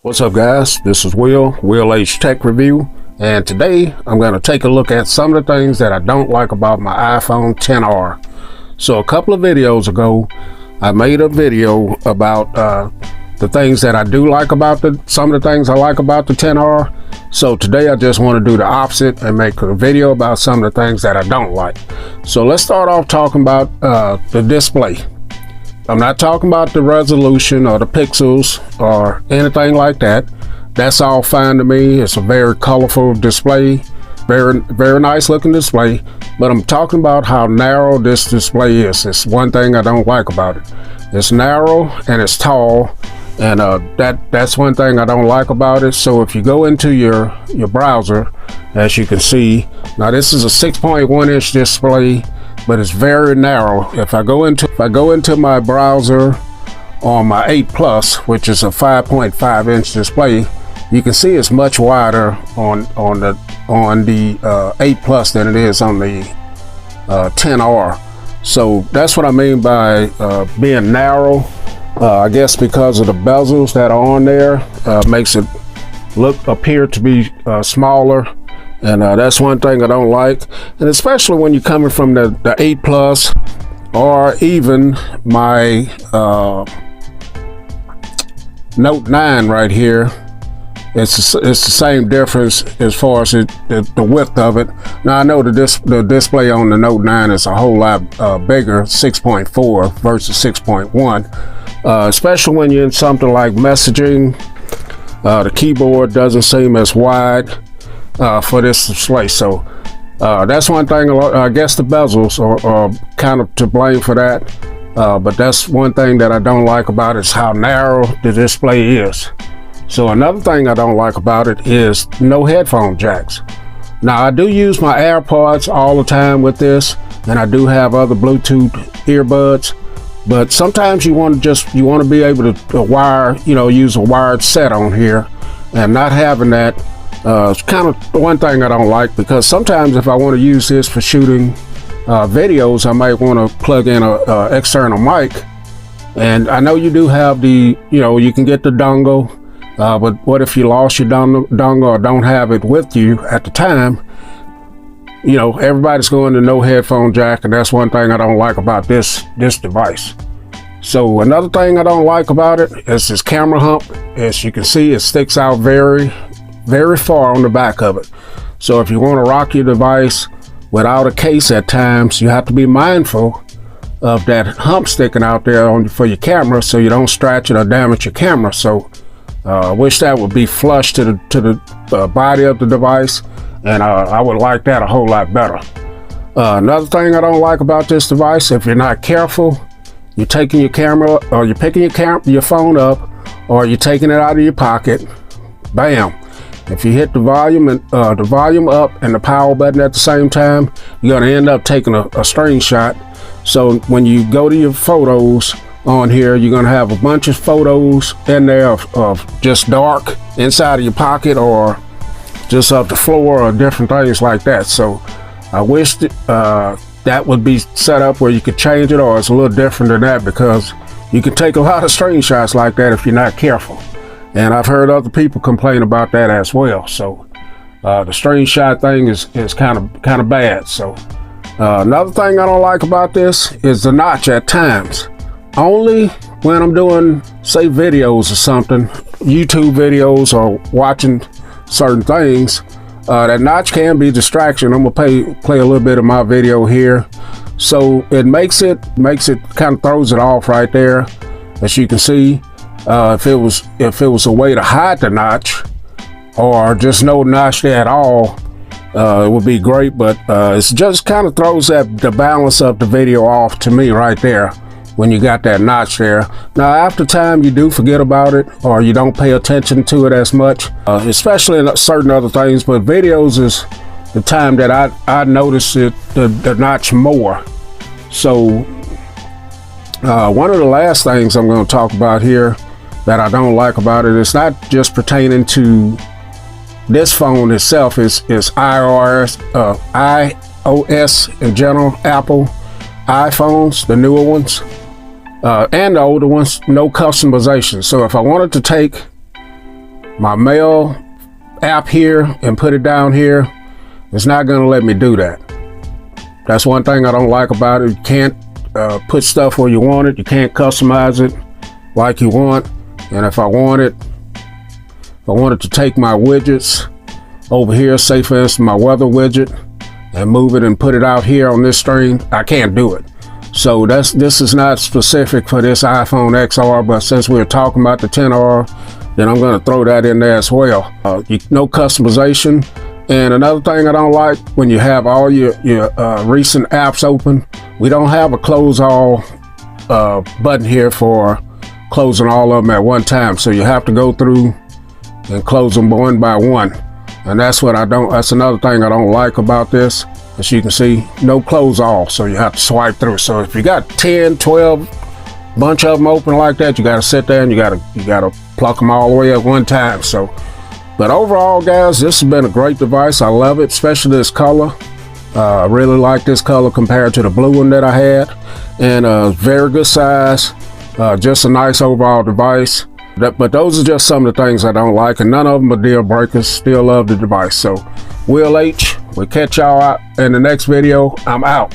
What's up guys, this is Will H Tech Review, and today I'm going to take a look at some of the things that I don't like about my iPhone XR. So a couple of videos ago I made a video about the things that I do like about some of the things I like about the XR. So today I just want to do the opposite and make a video about some of the things that I don't like. So let's start off talking about the display. I'm not talking about the resolution or the pixels or anything like that. That's all fine to me. It's a very colorful display, very nice looking display, but I'm talking about how narrow this display is. It's one thing I don't like about it. It's narrow and it's tall, and that's one thing I don't like about it. So if you go into your browser, as you can see, now this is a 6.1 inch display, but it's very narrow. If I go into my browser on my 8 Plus, which is a 5.5 inch display, you can see it's much wider on the 8 Plus than it is on the XR. So that's what I mean by being narrow. I guess because of the bezels that are on there, makes it appear to be smaller. And that's one thing I don't like, and especially when you're coming from the 8 Plus or even my Note 9 right here. It's the same difference as far as the width of it. Now I know the display on the Note 9 is a whole lot bigger, 6.4 versus 6.1, especially when you're in something like messaging. The keyboard doesn't seem as wide for this display. So that's one thing. I guess the bezels are kind of to blame for that, but that's one thing that I don't like about it, is how narrow the display is. So another thing I don't like about it is no headphone jacks. Now I do use my AirPods all the time with this, and I do have other Bluetooth earbuds, but sometimes you want to be able to wire, use a wired set on here, and not having that. It's kind of one thing I don't like, because sometimes if I want to use this for shooting videos, I might want to plug in a external mic, and I know you do have the, you can get the dongle, but what if you lost your dongle or don't have it with you at the time? Everybody's going to no headphone jack, and that's one thing I don't like about this device. So another thing I don't like about it is this camera hump. As you can see, it sticks out very far on the back of it. So if you want to rock your device without a case at times, you have to be mindful of that hump sticking out there for your camera, so you don't scratch it or damage your camera. So I wish that would be flush to the body of the device, and I would like that a whole lot better. Another thing I don't like about this device, if you're not careful, you're taking your camera, or you're picking your phone up, or you're taking it out of your pocket, bam. If you hit the volume up and the power button at the same time, you're going to end up taking a screenshot. So when you go to your photos on here, you're going to have a bunch of photos in there of just dark inside of your pocket, or just off the floor, or different things like that. So I wish that would be set up where you could change it, or it's a little different than that, because you can take a lot of screenshots like that if you're not careful. And I've heard other people complain about that as well. So the screenshot thing is kind of bad. So another thing I don't like about this is the notch at times. Only when I'm doing, say, videos or something, YouTube videos, or watching certain things, that notch can be a distraction. I'm gonna play a little bit of my video here. So it makes it kind of throws it off right there, as you can see. If it was a way to hide the notch, or just no notch there at all, it would be great. But it just kind of throws the balance of the video off to me right there, when you got that notch there. Now after time, you do forget about it, or you don't pay attention to it as much, especially in certain other things. But videos is the time that I notice the notch more. So one of the last things I'm going to talk about here that I don't like about it, it's not just pertaining to this phone itself, is iOS in general, Apple iPhones, the newer ones. and the older ones, no customization. So if I wanted to take my mail app here and put it down here, it's not going to let me do that. That's one thing I don't like about it. You can't put stuff where you want it. You can't customize it like you want. And if I wanted to take my widgets over here, say for instance my weather widget, and move it and put it out here on this screen, I can't do it. So this is not specific for this iPhone XR, but since we're talking about the XR, then I'm going to throw that in there as well. No customization. And another thing I don't like, when you have all your recent apps open, we don't have a close all button here for closing all of them at one time. So you have to go through and close them one by one. And that's another thing I don't like about this. As you can see, no close all, so you have to swipe through. So if you got 10, 12, bunch of them open like that, you got to sit there and you got to pluck them all the way at one time. So, but overall, guys, this has been a great device. I love it, especially this color. I really like this color compared to the blue one that I had, and very good size. Just a nice overall device. But those are just some of the things I don't like, and none of them are deal breakers. Still love the device. So, Will H, we'll catch y'all out in the next video. I'm out.